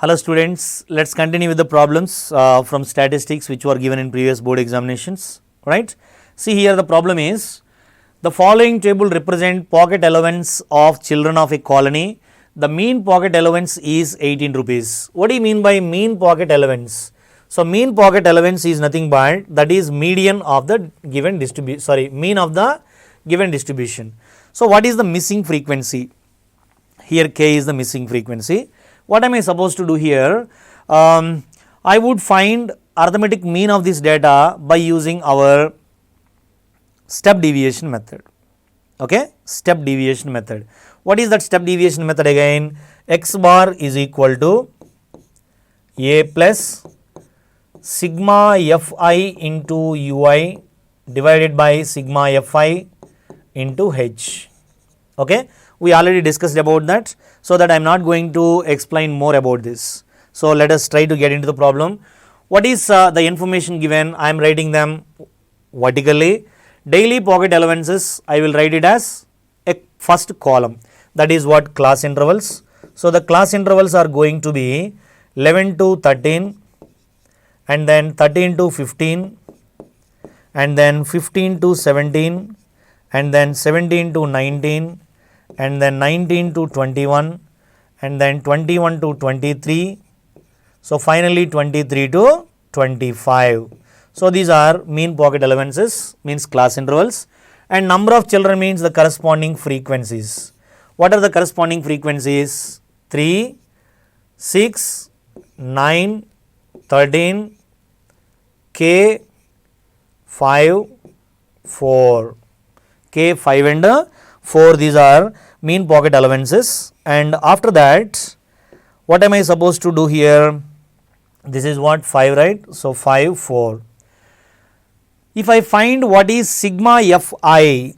Hello students, let's continue with the problems from statistics which were given in previous board examinations, right. See here the problem is, the following table represent pocket allowance of children of a colony. The mean pocket allowance is 18 rupees. What do you mean by mean pocket allowance? So mean pocket allowance is nothing but that is median of the given distribution, mean of the given distribution. So what is the missing frequency? Here K is the missing frequency. What am I supposed to do here? I would find arithmetic mean of this data by using our step deviation method. Okay, step deviation method. What is that step deviation method again? X bar is equal to A plus sigma Fi into Ui divided by sigma Fi into H. Okay, we already discussed about that, so that I am not going to explain more about this. So let us try to get into the problem. What is the information given? I am writing them vertically. Daily pocket allowances, I will write it as a first column, that is what class intervals. So the class intervals are going to be 11 to 13 and then 13 to 15 and then 15 to 17 and then 17 to 19 and then 19 to 21 and then 21 to 23. So finally 23 to 25. So these are mean pocket allowances, means class intervals, and number of children means the corresponding frequencies. What are the corresponding frequencies? 3, 6, 9, 13, K, 5, 4. K, 5 and 4, these are mean pocket allowances. And after that, what am I supposed to do here? This is what 5, right? So 5, 4. If I find what is sigma Fi,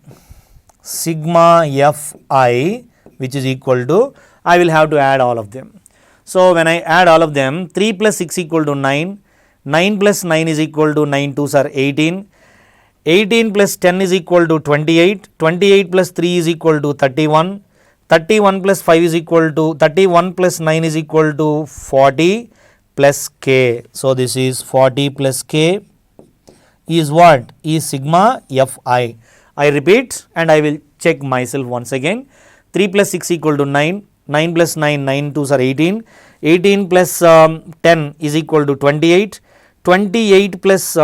which is equal to, I will have to add all of them. So when I add all of them, 3 plus 6 equal to 9, 9 plus 9 is equal to 9 2s are 18, 18 plus 10 is equal to 28, 28 plus 3 is equal to 31, 31 plus 5 is equal to, 31 plus 9 is equal to 40 plus K. So this is 40 plus K is what? Is sigma Fi. I repeat and I will check myself once again. 3 plus 6 equal to 9, 9 plus 9, 9 2s are 18, 18 plus 10 is equal to 28, 28 plus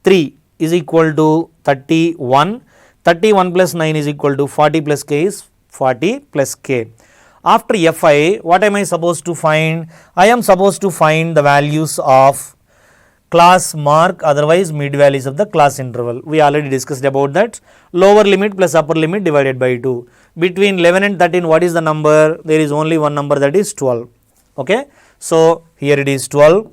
3 is equal to 31, 31 plus 9 is equal to 40 plus K is 40 plus K. After Fi, what am I supposed to find? I am supposed to find the values of class mark, otherwise mid values of the class interval. We already discussed about that. Lower limit plus upper limit divided by 2. Between 11 and 13, what is the number? There is only one number, that is 12. Okay. So here it is 12.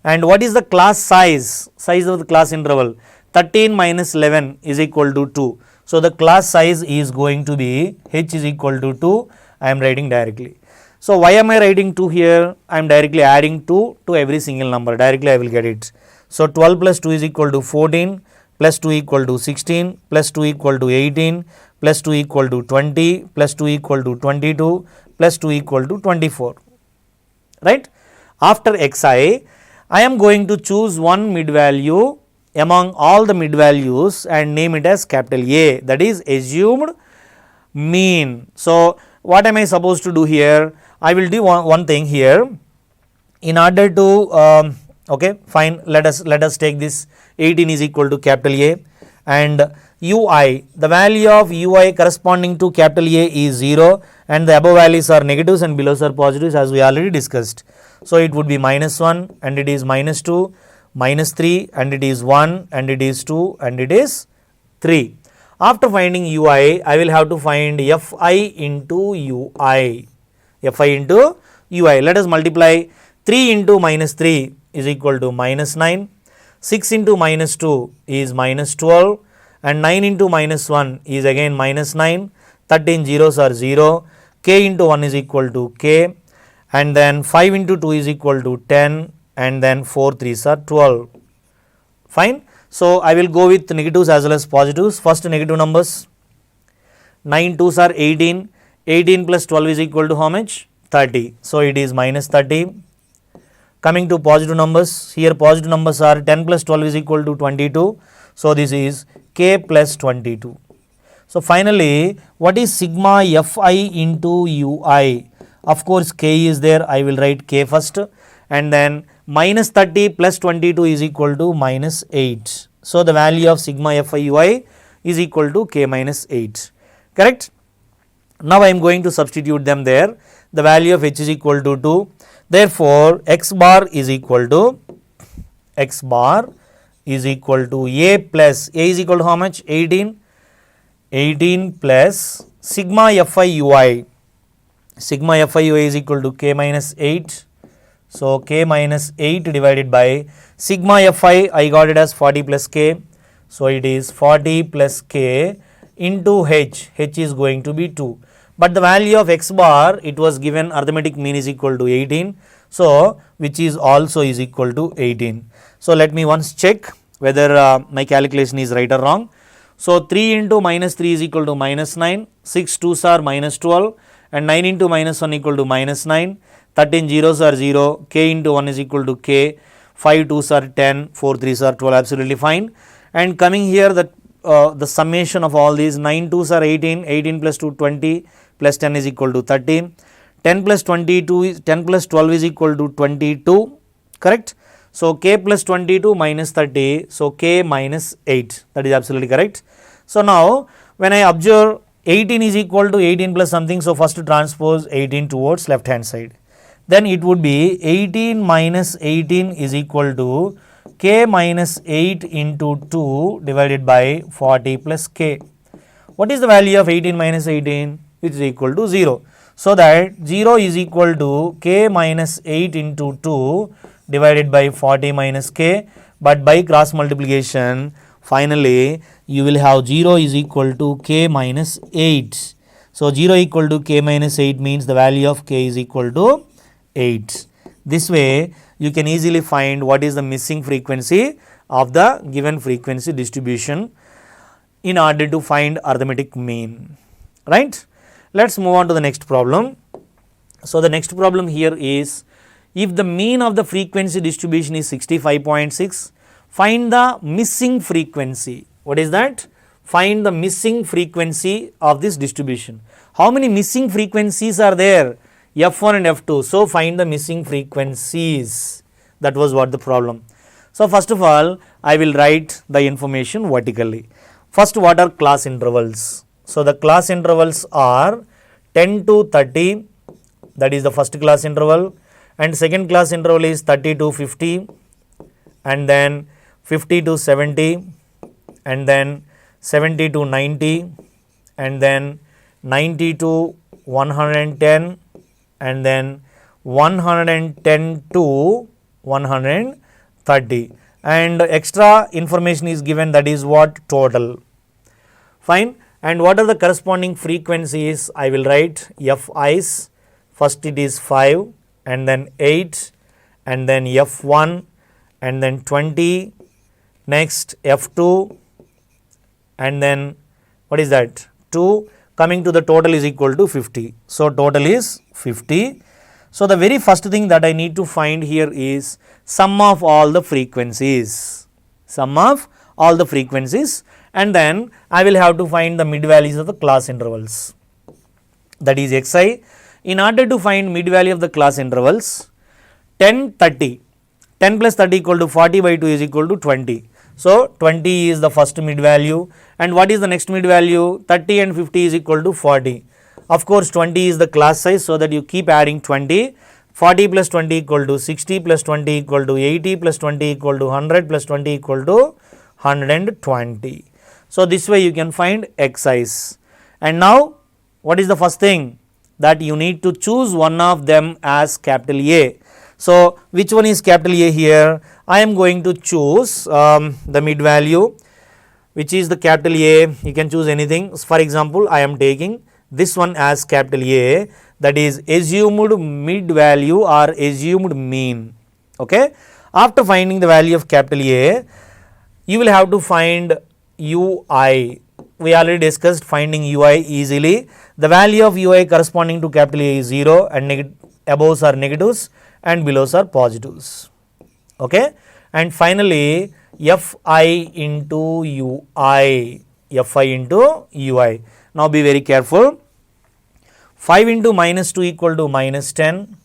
And what is the class size? Size of the class interval? 13 minus 11 is equal to 2. So the class size is going to be H is equal to 2. I am writing directly. So why am I writing 2 here? I am directly adding 2 to every single number. Directly I will get it. So 12 plus 2 is equal to 14, plus 2 equal to 16, plus 2 equal to 18, plus 2 equal to 20, plus 2 equal to 22, plus 2 equal to 24. Right? After Xi, I am going to choose one mid value among all the mid values and name it as capital A, that is assumed mean. So what am I supposed to do here? I will do one thing here. In order to okay, fine, let us take this 18 is equal to capital A and Ui, the value of Ui corresponding to capital A is 0 and the above values are negatives and below are positives, as we already discussed. So it would be minus 1 and it is minus 2, minus 3 and it is 1 and it is 2 and it is 3. After finding Ui, I will have to find Fi into Ui. Fi into Ui. Let us multiply 3 into minus 3 is equal to minus 9, 6 into minus 2 is minus 12 and 9 into minus 1 is again minus 9, 13 zeros are 0, K into 1 is equal to K and then 5 into 2 is equal to 10 and then 4 3s are 12. Fine. So I will go with negatives as well as positives. First negative numbers, 9 2s are 18, 18 plus 12 is equal to how much? 30. So it is minus 30. Coming to positive numbers, here positive numbers are 10 plus 12 is equal to 22. So this is k plus 22. So finally, what is sigma fi into ui? Of course, k is there. I will write k first, and then minus 30 plus 22 is equal to minus 8. So the value of sigma fi ui is equal to k minus 8. Correct? Now I am going to substitute them there. The value of h is equal to 2. Therefore, x bar is equal to a plus a is equal to how much? 18. 18 plus sigma fi ui. Sigma fi ui is equal to k minus 8. So k minus 8 divided by sigma fi, I got it as 40 plus k. So it is 40 plus k into h is going to be 2. But the value of x bar, it was given arithmetic mean is equal to 18. So which is also is equal to 18. So let me once check whether my calculation is right or wrong. So 3 into minus 3 is equal to minus 9, 6 2s are minus 12, and 9 into minus 1 equal to minus 9, 13 zeros are 0, k into 1 is equal to k, 5 2s are 10, 4 3s are 12, absolutely fine. And coming here, the summation of all these, 9 2s are 18, 18 plus 2 20, plus 10 is equal to 30, 10 plus 22 is 10 plus 12 is equal to 22, correct? So k plus 22 minus 30, so k minus 8, that is absolutely correct. So now when I observe 18 is equal to 18 plus something, so first transpose 18 towards left hand side. Then it would be 18 minus 18 is equal to k minus 8 into 2 divided by 40 plus k. What is the value of 18 minus 18? Which is equal to 0. So that 0 is equal to k minus 8 into 2 divided by 40 minus k, but by cross multiplication, finally you will have 0 is equal to k minus 8. So 0 equal to k minus 8 means the value of k is equal to 8. This way you can easily find what is the missing frequency of the given frequency distribution in order to find arithmetic mean, right? Let's move on to the next problem. So the next problem here is, if the mean of the frequency distribution is 65.6, find the missing frequency. What is that? Find the missing frequency of this distribution. How many missing frequencies are there? F1 and F2. So find the missing frequencies. That was what the problem. So first of all, I will write the information vertically. First, what are class intervals? So the class intervals are 10 to 30, that is the first class interval, and second class interval is 30 to 50, and then 50 to 70, and then 70 to 90, and then 90 to 110, and then 110 to 130, and extra information is given, that is what? Total. Fine. And what are the corresponding frequencies? I will write Fi's. First it is 5, and then 8, and then F1, and then 20, next F2, and then what is that? 2, coming to the total is equal to 50. So total is 50. So the very first thing that I need to find here is sum of all the frequencies. Sum of all the frequencies. And then I will have to find the mid values of the class intervals, that is xi. In order to find mid value of the class intervals, 10 30, 10 plus 30 equal to 40 by 2 is equal to 20. So 20 is the first mid value, and what is the next mid value? 30 and 50 is equal to 40. Of course 20 is the class size, so that you keep adding 20. 40 plus 20 equal to 60 plus 20 equal to 80 plus 20 equal to 100 plus 20 equal to 120. So this way you can find xi's. And now what is the first thing? That you need to choose one of them as capital A. So which one is capital A here? I am going to choose the mid value, which is the capital A. You can choose anything. For example, I am taking this one as capital A, that is assumed mid value or assumed mean. Okay. After finding the value of capital A, you will have to find ui. We already discussed finding ui easily. The value of ui corresponding to capital A is 0 and aboves are negatives, and below are positives. Okay, and finally Fi into Ui, Fi into Ui. Now be very careful. 5 into minus 2 equal to minus 10,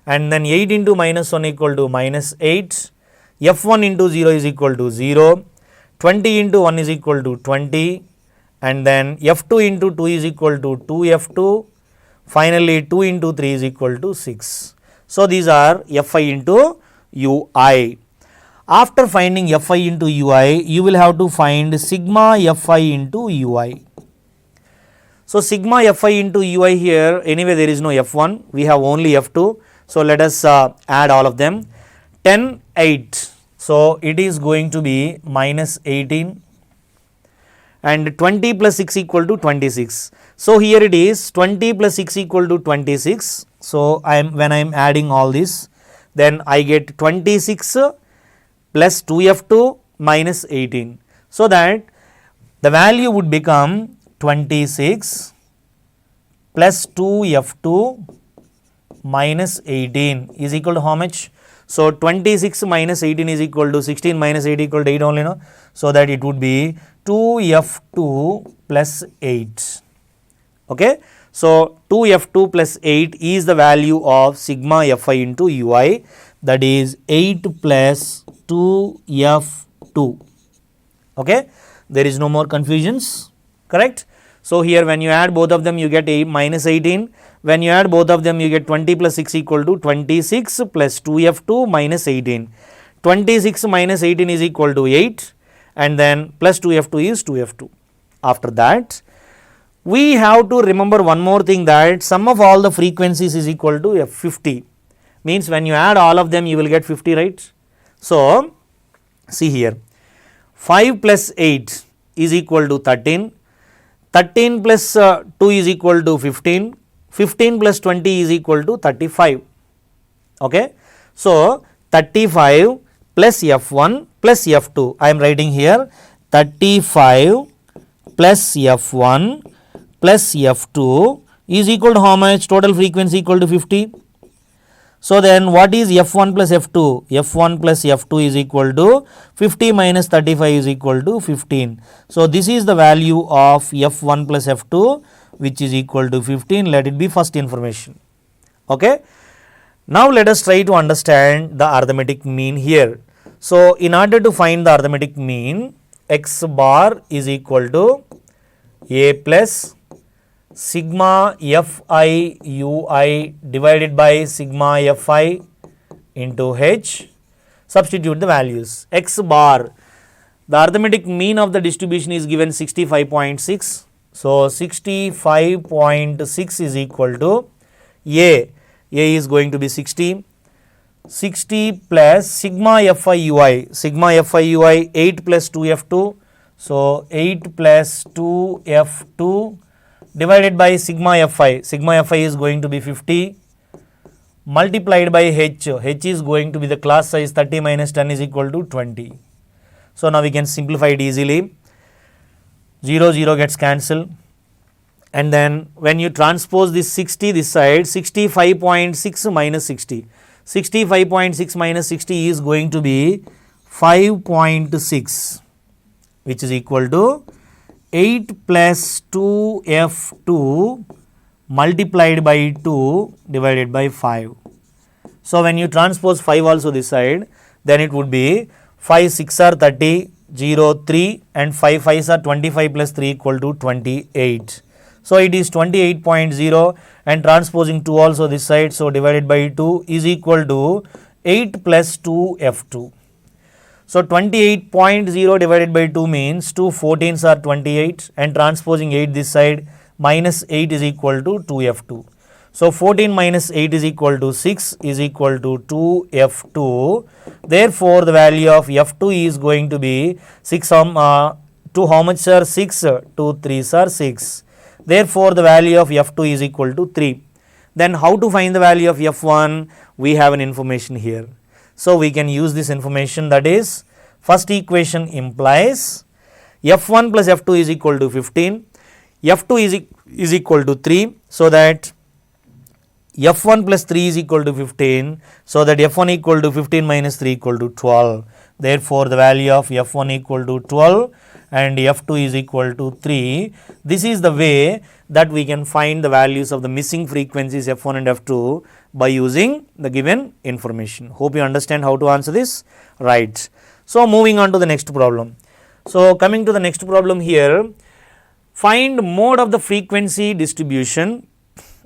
and then 8 into minus 1 equal to minus 8. F1 into 0 is equal to 0. 20 into 1 is equal to 20, and then F2 into 2 is equal to 2F2. Finally 2 into 3 is equal to 6. So these are Fi into Ui. After finding Fi into Ui, you will have to find sigma Fi into Ui. So sigma Fi into Ui here, anyway there is no F1, we have only F2. So let us add all of them. 10, 8. So it is going to be minus 18, and 20 plus 6 equal to 26. So here it is 20 plus 6 equal to 26. So when I am adding all this, then I get 26 plus 2F2 minus 18. So that the value would become 26 plus 2F2 minus 18 is equal to how much? So 26 minus 18 is equal to 16 minus 8 equal to 8 only, no? So that it would be 2F2 plus 8. Okay. So 2F2 plus 8 is the value of sigma Fi into Ui, that is 8 plus 2F2. Okay. There is no more confusions, correct? So here when you add both of them you get minus 18. When you add both of them you get 20 plus 6 equal to 26 plus 2F2 minus 18. 26 minus 18 is equal to 8, and then plus 2F2 is 2F2. After that we have to remember one more thing, that sum of all the frequencies is equal to F50. Means when you add all of them you will get 50, right? So see here, 5 plus 8 is equal to 13. 13 plus 2 is equal to 15. 15 plus 20 is equal to 35. Okay. So 35 plus F1 plus F2. I am writing here 35 plus F1 plus F2 is equal to how much? Total frequency equal to 50. So then what is F1 plus F2? F1 plus F2 is equal to 50 minus 35 is equal to 15. So this is the value of F1 plus F2, which is equal to 15. Let it be first information. Okay. Now let us try to understand the arithmetic mean here. So in order to find the arithmetic mean, x bar is equal to a plus sigma Fi Ui divided by sigma Fi into h. Substitute the values. X bar, the arithmetic mean of the distribution is given 65.6. So 65.6 is equal to A is going to be 60. 60 plus sigma Fi Ui, sigma Fi Ui 8 plus 2F2. So 8 plus 2F2 divided by sigma Fi. Sigma Fi is going to be 50 multiplied by h. H is going to be the class size. 30 minus 10 is equal to 20. So now we can simplify it easily. 0 0 gets cancelled, and then when you transpose this 60 this side, 65.6 minus 60. 65.6 minus 60 is going to be 5.6, which is equal to 8 plus 2F2 multiplied by 2 divided by 5. So when you transpose 5 also this side, then it would be 5 6 are 30, 0 3, and 5 5s are 25 plus 3 equal to 28. So it is 28.0, and transposing 2 also this side, so divided by 2 is equal to 8 plus 2F2. So 28.0 divided by 2 means 2 14s are 28, and transposing 8 this side, minus 8 is equal to 2F2. So 14 minus 8 is equal to 6 is equal to 2F2. Therefore the value of F2 is going to be 6 2 how much sir? 6, 2 3s are 6. Therefore the value of F2 is equal to 3. Then how to find the value of F1? We have an information here. So we can use this information, that is, first equation implies F1 plus F2 is equal to 15. F2 is equal to 3, so that f1 plus 3 is equal to 15. So that f1 equal to 15 minus 3 equal to 12. Therefore, the value of f1 equal to 12 and f2 is equal to 3. This is the way that we can find the values of the missing frequencies f1 and f2 by using the given information. Hope you understand how to answer this. Right. So, moving on to the next problem. So, coming to the next problem here, find mode of the frequency distribution,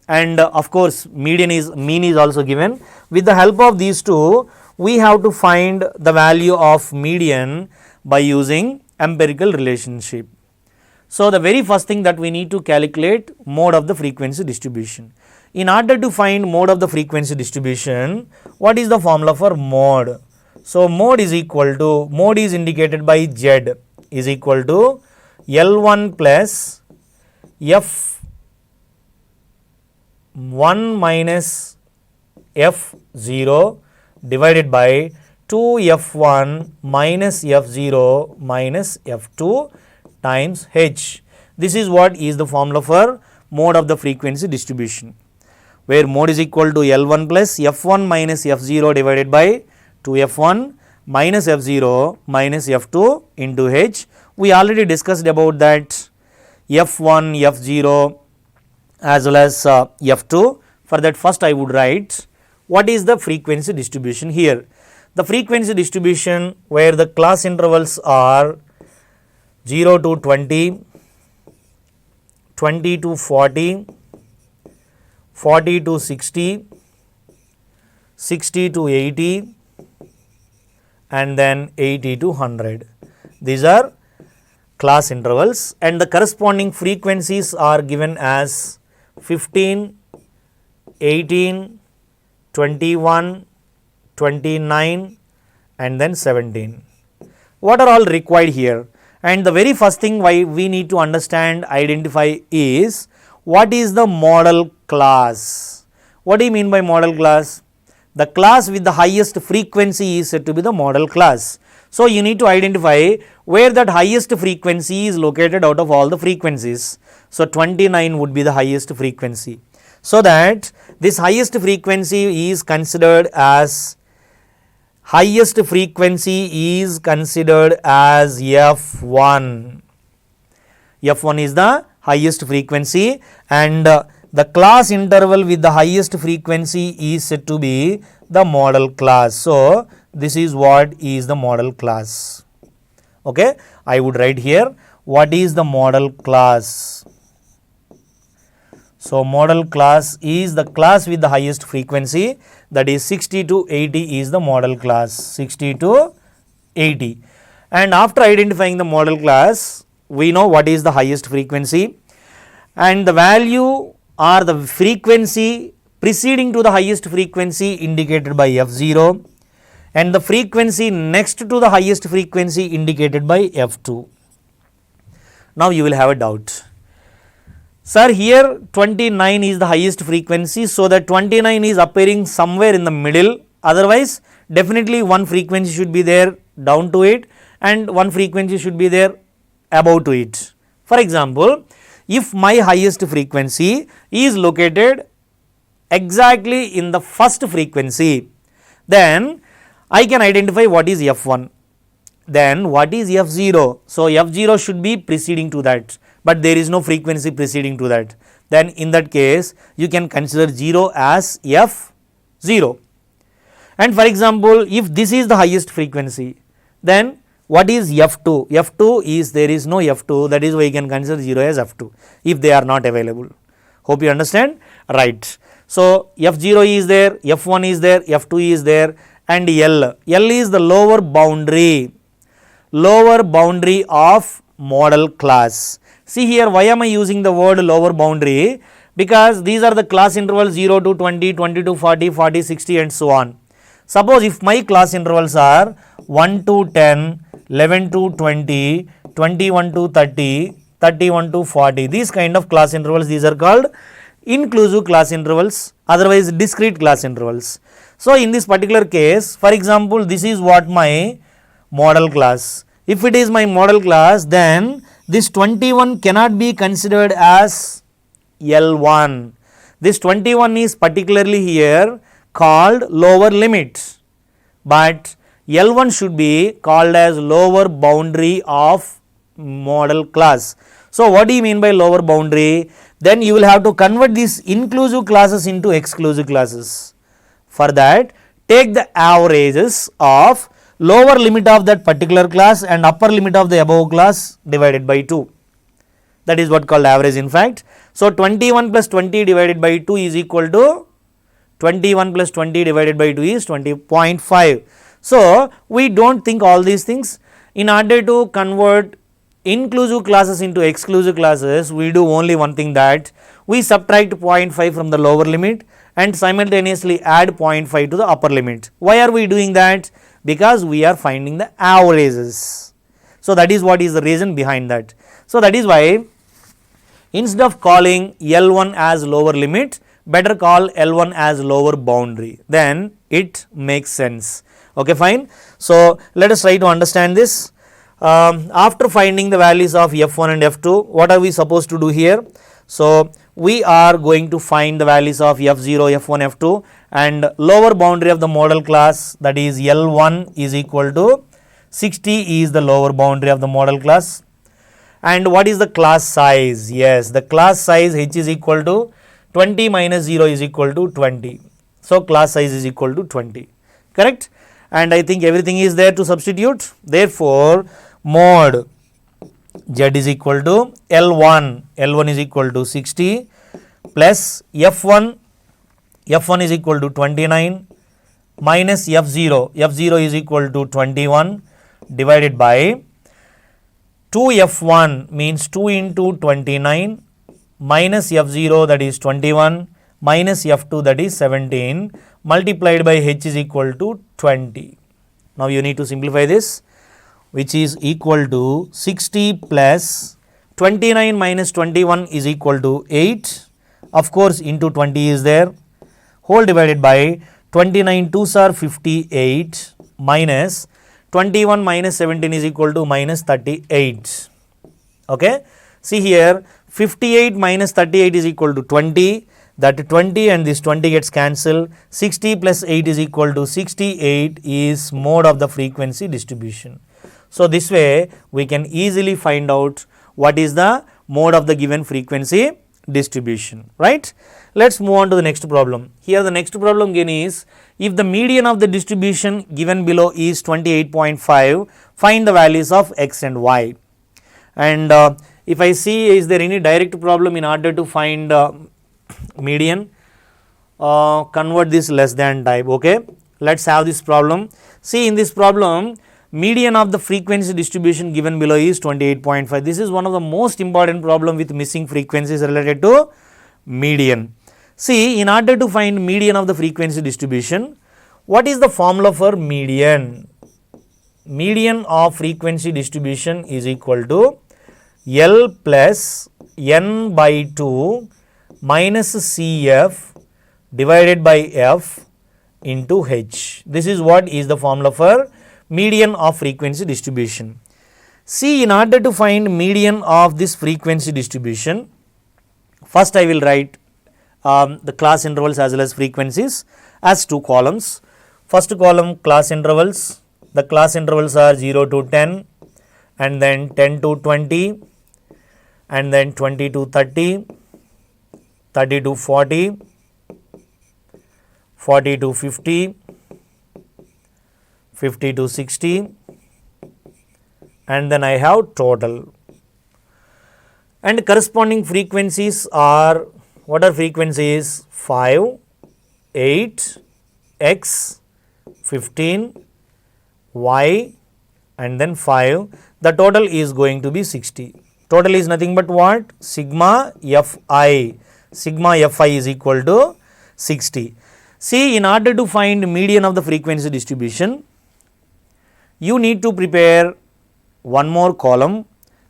and of course mean is also given. With the help of these two, we have to find the value of median by using empirical relationship. So, the very first thing that we need to calculate mode of the frequency distribution. In order to find mode of the frequency distribution, what is the formula for mode? So, mode is indicated by Z is equal to L1 plus F1 minus F0 divided by 2F1 minus F0 minus F2 times H. This is what is the formula for mode of the frequency distribution, where mode is equal to L1 plus F1 minus F0 divided by 2F1 minus F0 minus F2 into H. We already discussed about that F1, F0 as well as F2. For that, first I would write what is the frequency distribution here. The frequency distribution where the class intervals are 0 to 20, 20 to 40, 40 to 60, 60 to 80 and then 80 to 100. These are class intervals, and the corresponding frequencies are given as 15, 18, 21, 29 and then 17. What are all required here? And the very first thing why we need to identify is what is the model class. What do you mean by model class? The class with the highest frequency is said to be the model class. So, you need to identify where that highest frequency is located out of all the frequencies. So, 29 would be the highest frequency. So, that this highest frequency is considered as F1. F1 is the highest frequency, and the class interval with the highest frequency is said to be the model class. So, this is what is the model class. Okay, I would write here what is the model class. So, model class is the class with the highest frequency, that is 60 to 80 is the model class, 60 to 80. And after identifying the model class, we know what is the highest frequency, and the value or the frequency preceding to the highest frequency indicated by F0, and the frequency next to the highest frequency indicated by F2. Now, you will have a doubt. Sir, here 29 is the highest frequency, so that 29 is appearing somewhere in the middle, otherwise definitely one frequency should be there down to it and one frequency should be there above to it. For example, if my highest frequency is located exactly in the first frequency, then I can identify what is F1, then what is F0. So, F0 should be preceding to that, but there is no frequency preceding to that. Then in that case, you can consider 0 as F0. And for example, if this is the highest frequency, then what is F2? F2 is, there is no F2, that is why you can consider 0 as F2 if they are not available. Hope you understand. Right. So, F0 is there, F1 is there, F2 is there, and L. L is the lower boundary of model class. See here, why am I using the word lower boundary? Because these are the class intervals 0 to 20, 20 to 40, 40, 60 and so on. Suppose if my class intervals are 1 to 10, 11 to 20, 21 to 30, 31 to 40, these kind of class intervals, these are called inclusive class intervals, otherwise discrete class intervals. So, in this particular case, for example, this is what my model class. If it is my model class, then this 21 cannot be considered as L1. This 21 is particularly here called lower limit, but L1 should be called as lower boundary of model class. So, what do you mean by lower boundary? Then you will have to convert these inclusive classes into exclusive classes. For that, take the averages of lower limit of that particular class and upper limit of the above class divided by 2. That is what called average in fact. So, 21 plus 20 divided by 2 is equal to 21 plus 20 divided by 2 is 20.5. So, we do not think all these things. In order to convert inclusive classes into exclusive classes, we do only one thing, that we subtract 0.5 from the lower limit and simultaneously add 0.5 to the upper limit. Why are we doing that? Because we are finding the averages. So, that is what is the reason behind that. So, that is why instead of calling L1 as lower limit, better call L1 as lower boundary, then it makes sense. Okay, fine. So, let us try to understand this. After finding the values of F1 and F2, what are we supposed to do here? So, we are going to find the values of F0, F1, F2 and lower boundary of the model class, that is L1 is equal to 60 is the lower boundary of the model class. And what is the class size? Yes, the class size H is equal to 20 minus 0 is equal to 20. So, class size is equal to 20, correct? And I think everything is there to substitute. Therefore, mod Z is equal to L1 is equal to 60 plus F1 is equal to 29 minus F0 is equal to 21 divided by 2F1 means 2 into 29 minus F0 that is 21 minus F2 that is 17 multiplied by H is equal to 20. Now, you need to simplify this, which is equal to 60 plus 29 minus 21 is equal to 8, of course into 20 is there, whole divided by 29 2s are 58 minus 21 minus 17 is equal to minus 38. Okay. See here, 58 minus 38 is equal to 20, that 20 and this 20 gets cancelled, 60 plus 8 is equal to 68 is mode of the frequency distribution. So, this way we can easily find out what is the mode of the given frequency distribution, right. Let us move on to the next problem. Here the next problem again is, if the median of the distribution given below is 28.5, find the values of x and y. And if I see is there any direct problem in order to find median, convert this less than type. Okay. Let us have this problem. See, in this problem, median of the frequency distribution given below is 28.5. This is one of the most important problem with missing frequencies related to median. See, in order to find median of the frequency distribution, what is the formula for median? Median of frequency distribution is equal to L plus N by 2 minus CF divided by F into H. This is what is the formula for median of frequency distribution. See, in order to find median of this frequency distribution, first I will write the class intervals as well as frequencies as two columns. First column class intervals, the class intervals are 0 to 10 and then 10 to 20 and then 20 to 30, 30 to 40, 40 to 50, 50 to 60 and then I have total. And corresponding frequencies are, what are frequencies? 5, 8, x, 15, y and then 5. The total is going to be 60. Total is nothing but what? Sigma Fi. Sigma Fi is equal to 60. See, in order to find median of the frequency distribution, you need to prepare one more column.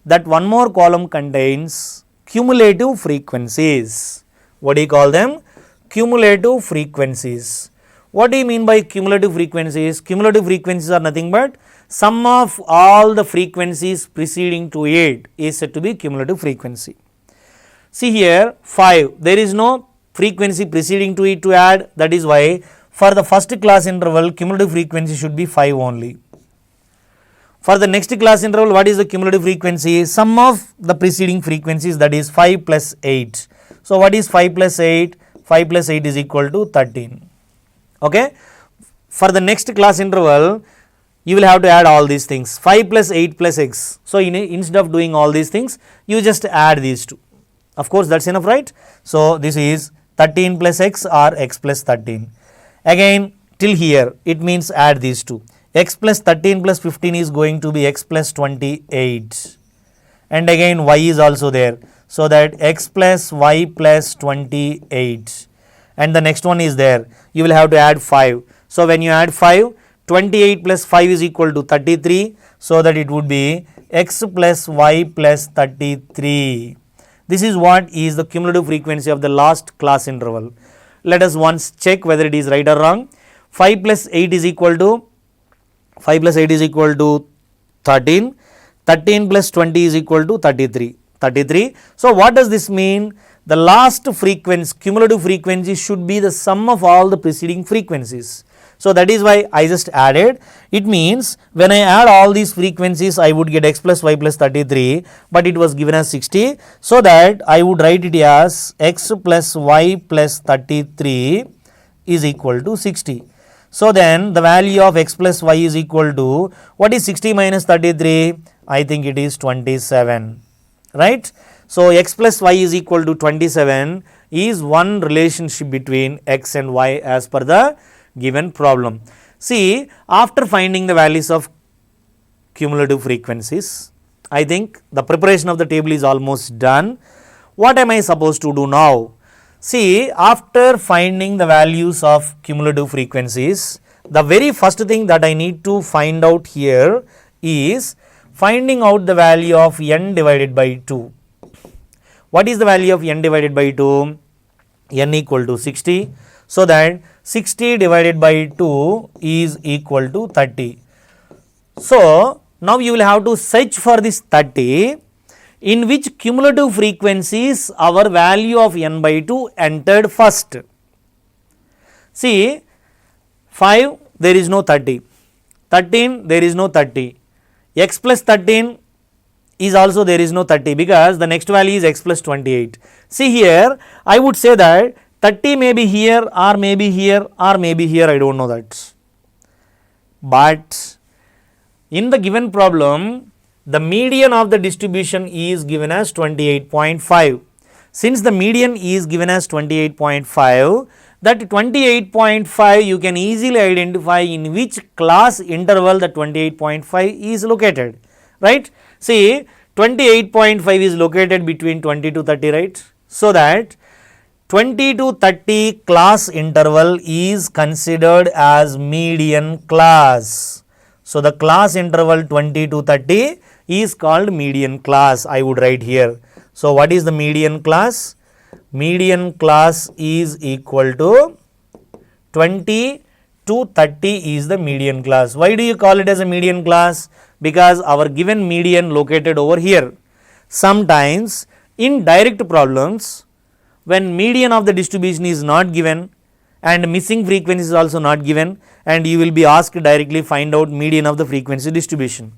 That one more column contains cumulative frequencies. What do you call them? Cumulative frequencies. What do you mean by cumulative frequencies? Cumulative frequencies are nothing but sum of all the frequencies preceding to it is said to be cumulative frequency. See here 5, there is no frequency preceding to it to add. That is why for the first class interval, cumulative frequency should be 5 only. For the next class interval, what is the cumulative frequency? Sum of the preceding frequencies, that is 5 plus 8. So what is 5 plus 8? 5 plus 8 is equal to 13. Okay. For the next class interval, you will have to add all these things. 5 plus 8 plus x. So instead of doing all these things, you just add these two. Of course, that's enough, right? So this is 13 plus x or x plus 13. Again, till here, it means add these two. X plus 13 plus 15 is going to be x plus 28. And again, y is also there. So that x plus y plus 28. And the next one is there. You will have to add 5. So when you add 5, 28 plus 5 is equal to 33. So that it would be x plus y plus 33. This is what is the cumulative frequency of the last class interval. Let us once check whether it is right or wrong. 5 plus 8 is equal to 13. 13 plus 20 is equal to 33. So what does this mean? The last frequency, cumulative frequency should be the sum of all the preceding frequencies. So that is why I just added. It means when I add all these frequencies, I would get x plus y plus 33, but it was given as 60. So that I would write it as x plus y plus 33 is equal to 60. So then the value of x plus y is equal to, what is 60 minus 33? I think it is 27, right? So x plus y is equal to 27 is one relationship between x and y as per the given problem. See, after finding the values of cumulative frequencies, I think the preparation of the table is almost done. What am I supposed to do now? See, after finding the values of cumulative frequencies, the very first thing that I need to find out here is finding out the value of n divided by 2. What is the value of n divided by 2? N equal to 60. So that 60 divided by 2 is equal to 30. So now you will have to search for this 30. In which cumulative frequencies our value of n by 2 entered first. See, 5 there is no 30, 13 there is no 30, x plus 13 is also there is no 30 because the next value is x plus 28. See here, I would say that 30 may be here or maybe here or maybe here, I don't know that. But in the given problem, the median of the distribution is given as 28.5. Since the median is given as 28.5, that 28.5 you can easily identify in which class interval the 28.5 is located, right? See, 28.5 is located between 20 to 30, right? So that 20 to 30 class interval is considered as median class. So the class interval 20 to 30 is called median class. I would write here. So what is the median class? Median class is equal to 20 to 30 is the median class. Why do you call it as a median class? Because our given median located over here. Sometimes in direct problems, when median of the distribution is not given and missing frequency is also not given, and you will be asked directly find out median of the frequency distribution.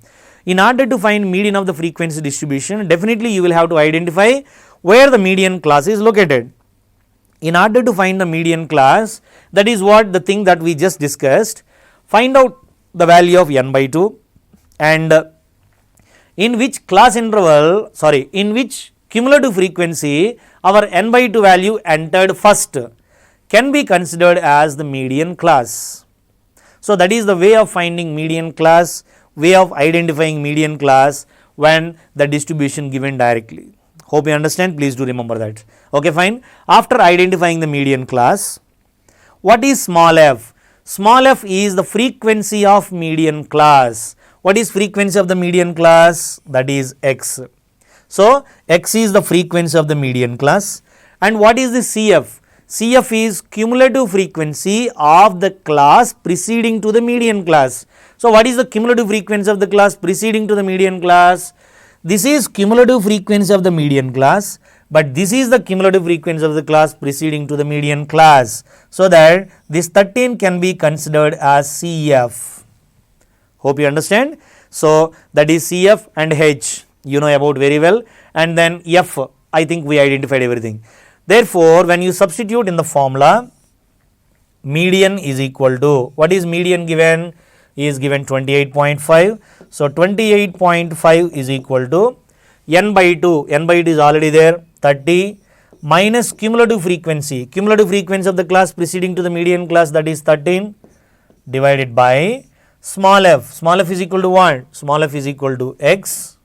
In order to find median of the frequency distribution, definitely you will have to identify where the median class is located. In order to find the median class, that is what the thing that we just discussed, find out the value of n by 2 and in which class interval, in which cumulative frequency our n by 2 value entered first can be considered as the median class. So that is the way of finding median class, way of identifying median class when the distribution given directly. Hope you understand, please do remember that. Okay, fine. After identifying the median class, what is small f? Small f is the frequency of median class. What is frequency of the median class? That is x. So x is the frequency of the median class. And what is the CF? CF is cumulative frequency of the class preceding to the median class. So what is the cumulative frequency of the class preceding to the median class? This is cumulative frequency of the median class but this is the cumulative frequency of the class preceding to the median class, so that this 13 can be considered as CF. Hope you understand. So that is CF and H, you know about very well, and then F, I think we identified everything. Therefore, when you substitute in the formula, median is equal to, what is median given? Is given 28.5. So 28.5 is equal to n by 2, n by 2 is already there, 30, minus cumulative frequency of the class preceding to the median class, that is 13, divided by small f is equal to what? Small f is equal to x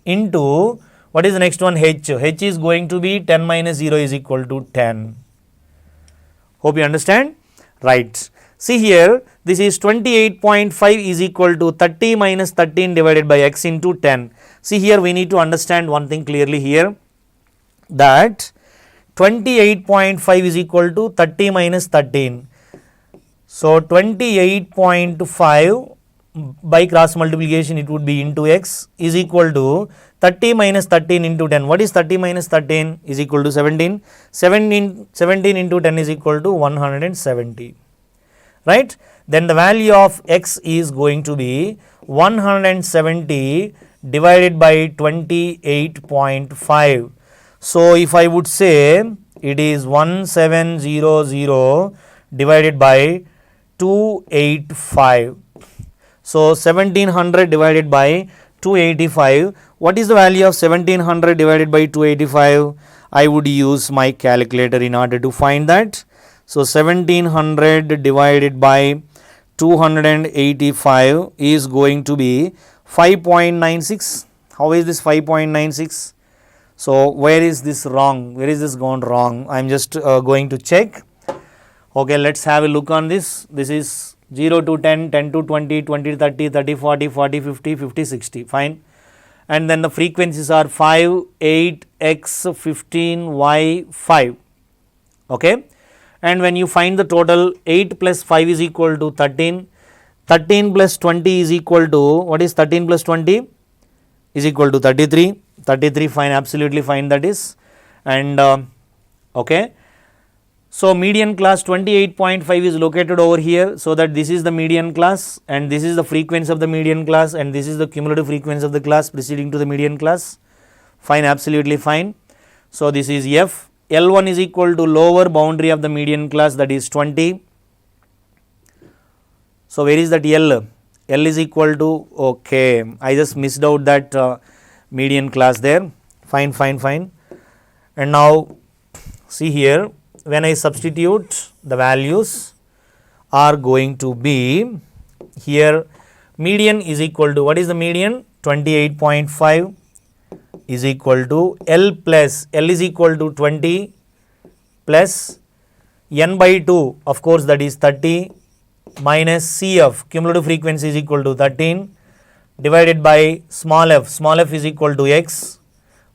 into, what is the next one? H is going to be 10 minus 0 is equal to 10. Hope you understand. Right. See here, this is 28.5 is equal to 30 minus 13 divided by x into 10. See here, we need to understand one thing clearly here, that 28.5 is equal to 30 minus 13. So 28.5 by cross multiplication it would be into x is equal to 30 minus 13 into 10. What is 30 minus 13? Is equal to 17. 17 into 10 is equal to 170. Right? Then the value of x is going to be 170 divided by 28.5. So if I would say it is 1700 divided by 285. So 1700 divided by 285. What is the value of 1700 divided by 285? I would use my calculator in order to find that. So 1700 divided by 285 is going to be 5.96. How is this 5.96? So where is this wrong? Where is this gone wrong? I am just going to check. Okay, let's have a look on this. This is 0 to 10, 10 to 20, 20 to 30, 30, 40, 40, 50, 50, 60. Fine. And then the frequencies are 5, 8, x, 15, y, 5. Okay. And when you find the total, 8 plus 5 is equal to 13. 13 plus 20 is equal to, what is 13 plus 20? Is equal to 33. 33, fine, absolutely fine that is. And okay. So median class 28.5 is located over here, so that this is the median class and this is the frequency of the median class and this is the cumulative frequency of the class preceding to the median class. Fine, absolutely fine. So this is F. L1 is equal to lower boundary of the median class, that is 20. So where is that L? L is equal to, okay, I just missed out that median class there. Fine, fine, fine. And now see here, when I substitute, the values are going to be here, median is equal to, what is the median? 28.5 is equal to L plus, L is equal to 20 plus n by 2, of course that is 30, minus CF, cumulative frequency is equal to 13, divided by small f is equal to x,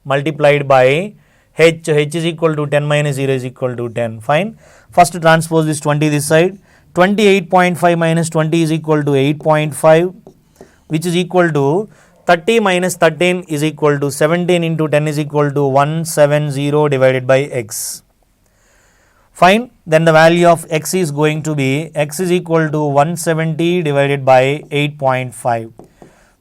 multiplied by h is equal to 10 minus 0 is equal to 10. Fine. First transpose this 20 this side. 28.5 minus 20 is equal to 8.5, which is equal to 30 minus 13 is equal to 17 into 10 is equal to 170 divided by x. Fine. Then the value of x is going to be, x is equal to 170 divided by 8.5.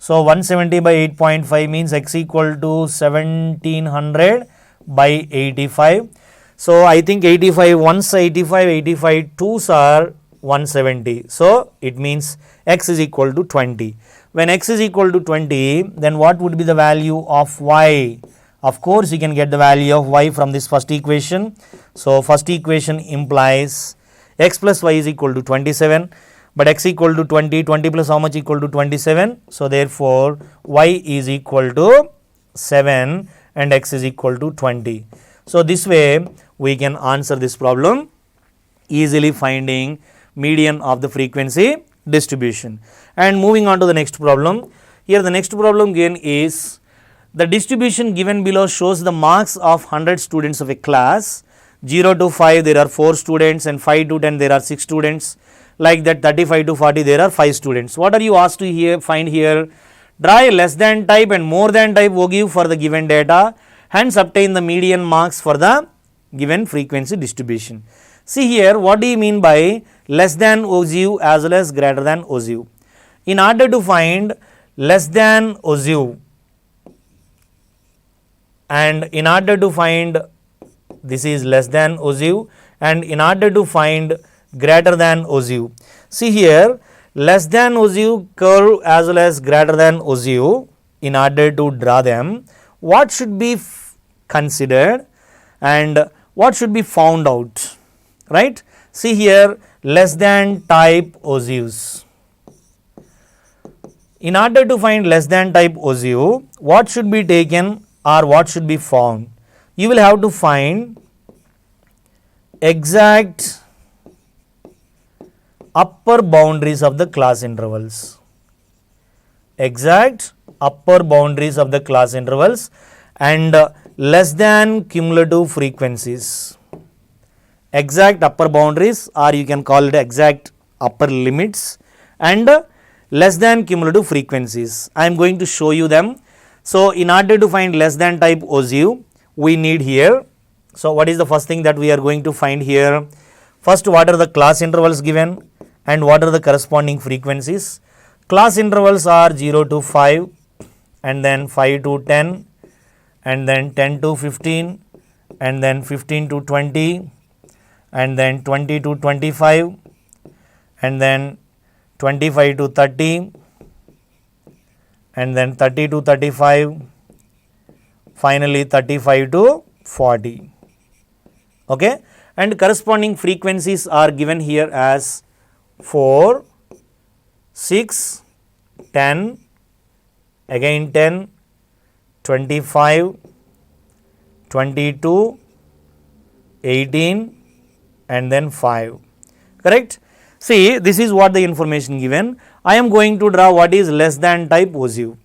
So 170 by 8.5 means x equal to 1700 by 85. So I think 85, once 85, 85 2s are 170. So it means x is equal to 20. When x is equal to 20, then what would be the value of y? Of course, you can get the value of y from this first equation. So first equation implies x plus y is equal to 27. But x equal to 20, 20 plus how much equal to 27? So therefore, y is equal to 7 and x is equal to 20. So this way we can answer this problem, easily finding median of the frequency distribution. And moving on to the next problem. Here the next problem again is, the distribution given below shows the marks of 100 students of a class. 0 to 5 there are 4 students and 5 to 10 there are 6 students. Like that 35 to 40 there are 5 students. What are you asked to find here? Draw a less than type and more than type OGIF for the given data. hence obtain the median marks for the given frequency distribution. See here, what do you mean by less than OZU as well as greater than OZU? In order to find less than OZU and in order to find this is less than OZU and in order to find greater than OZU. See here, less than OZU curve as well as greater than OZU, in order to draw them, what should be considered and what should be found out, right? See here, less than type OZUs. In order to find less than type OZU, what should be taken or what should be found? You will have to find exact upper boundaries of the class intervals. Exact upper boundaries of the class intervals and less than cumulative frequencies. Exact upper boundaries, or you can call it exact upper limits, and less than cumulative frequencies. I am going to show you them. So, in order to find less than type OZU, we need here. So, what is the first thing that we are going to find here? First, what are the class intervals given and what are the corresponding frequencies? Class intervals are 0 to 5 and then 5 to 10 and then 10 to 15 and then 15 to 20 and then 20 to 25 and then 25 to 30 and then 30 to 35, finally 35 to 40. Okay, and corresponding frequencies are given here as 4, 6, 10, again 10, 25, 22, 18 and then 5, correct. See, this is what the information given. I am going to draw what is less than type OZU.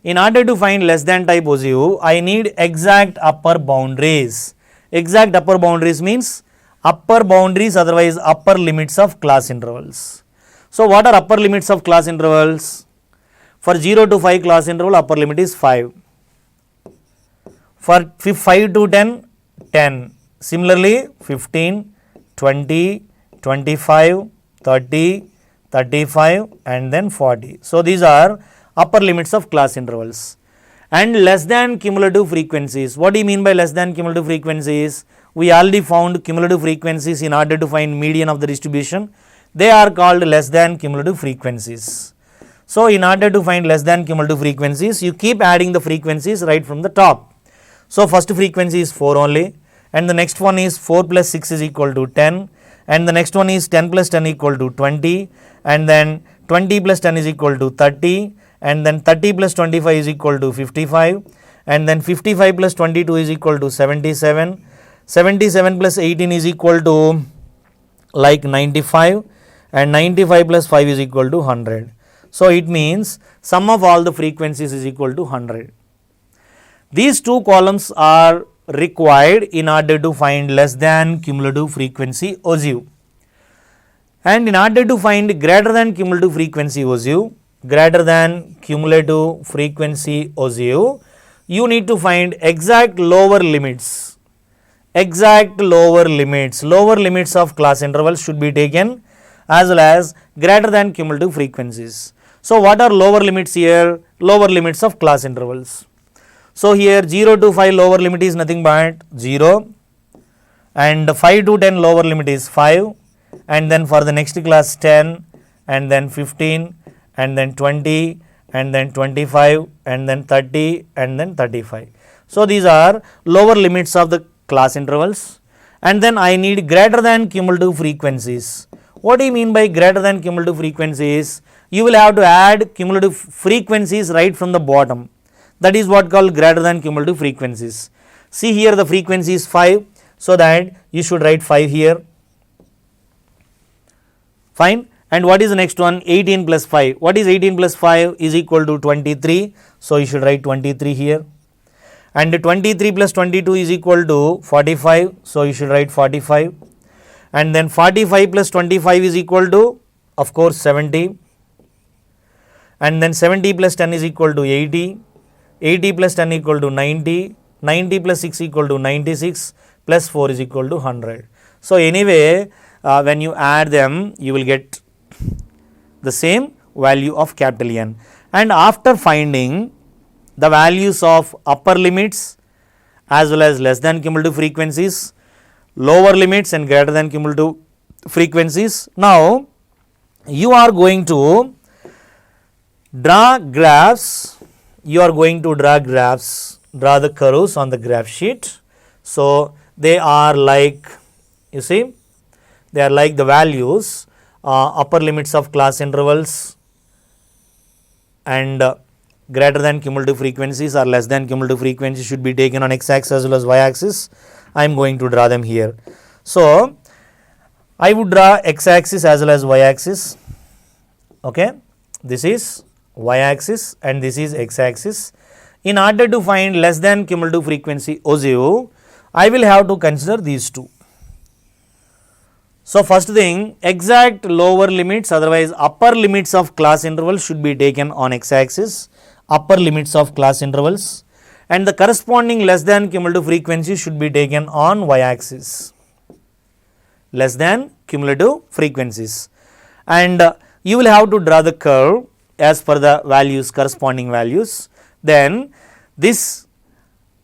In order to find less than type OZU, I need exact upper boundaries. Exact upper boundaries means upper boundaries, otherwise upper limits of class intervals. So, what are upper limits of class intervals? For 0 to 5 class interval, upper limit is 5. For 5 to 10, 10. Similarly, 15, 20, 25, 30, 35 and then 40. So, these are upper limits of class intervals. And less than cumulative frequencies. What do you mean by less than cumulative frequencies? We already found cumulative frequencies in order to find median of the distribution. They are called less than cumulative frequencies. So, in order to find less than cumulative frequencies, you keep adding the frequencies right from the top. So, first frequency is 4 only and the next one is 4 plus 6 is equal to 10 and the next one is 10 plus 10 equal to 20 and then 20 plus 10 is equal to 30 and then 30 plus 25 is equal to 55 and then 55 plus 22 is equal to 77, 77 plus 18 is equal to like 95 and 95 plus 5 is equal to 100. So, it means sum of all the frequencies is equal to 100. These two columns are required in order to find less than cumulative frequency OZU. And in order to find greater than cumulative frequency OZU, you need to find exact lower limits. Lower limits of class intervals should be taken as well as greater than cumulative frequencies. So, what are lower limits here? Lower limits of class intervals. So, here 0 to 5 lower limit is nothing but 0 and 5 to 10 lower limit is 5 and then for the next class 10 and then 15 and then 20 and then 25 and then 30 and then 35. So, these are lower limits of the class intervals and then I need greater than cumulative frequencies. What do you mean by greater than cumulative frequencies? You will have to add cumulative frequencies right from the bottom. That is what called greater than cumulative frequencies. See here the frequency is 5, so that you should write 5 here. Fine. And what is the next one? 18 plus 5. What is 18 plus 5 is equal to 23. So, you should write 23 here. And 23 plus 22 is equal to 45. So, you should write 45. And then 45 plus 25 is equal to, of course, 70. And then 70 plus 10 is equal to 80. 80 plus 10 equal to 90. 90 plus 6 equal to 96 plus 4 is equal to 100. So anyway, when you add them, you will get the same value of capital N. And after finding the values of upper limits as well as less than cumulative frequencies, lower limits and greater than cumulative frequencies, now you are going to draw graphs, draw the curves on the graph sheet. So they are like, you see, they are like the values, upper limits of class intervals and greater than cumulative frequencies or less than cumulative frequencies should be taken on x-axis as well as y-axis. I am going to draw them here. So I would draw x-axis as well as y-axis. Okay, this is y-axis and this is x-axis. In order to find less than cumulative frequency OZU, I will have to consider these two. So first thing, exact lower limits, otherwise upper limits of class intervals should be taken on x-axis, upper limits of class intervals, and the corresponding less than cumulative frequency should be taken on y-axis, less than cumulative frequencies. And you will have to draw the curve as per the values, corresponding values. Then this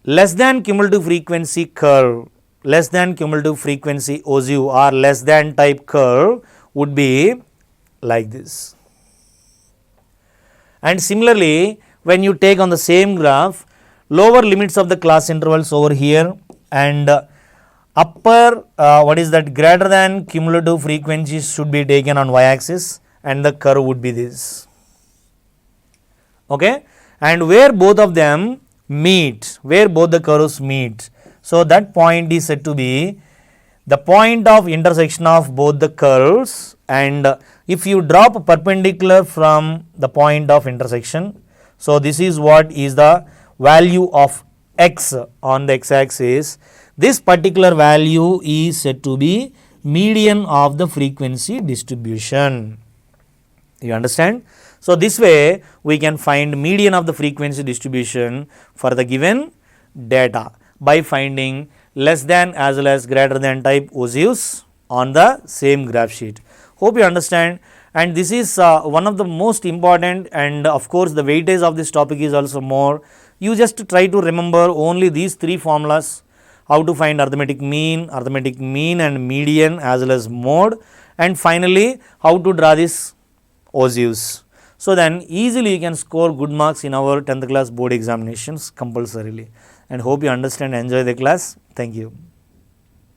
less than cumulative frequency curve, less than cumulative frequency OZU or less than type curve would be like this. And similarly, when you take on the same graph, lower limits of the class intervals over here and upper greater than cumulative frequencies should be taken on y-axis and the curve would be this. Okay, and where both of them meet, where both the curves meet, so that point is said to be the point of intersection of both the curves. And if you drop perpendicular from the point of intersection, so this is what is the value of x on the x-axis. This particular value is said to be median of the frequency distribution. You understand? So this way we can find median of the frequency distribution for the given data by finding less than as well as greater than type OZUs on the same graph sheet. Hope you understand, and this is one of the most important, and of course the weightage of this topic is also more. You just try to remember only these three formulas: how to find arithmetic mean and median as well as mode, and finally how to draw this OZUs. So then easily you can score good marks in our 10th class board examinations compulsorily. And hope you understand and enjoy the class. Thank you.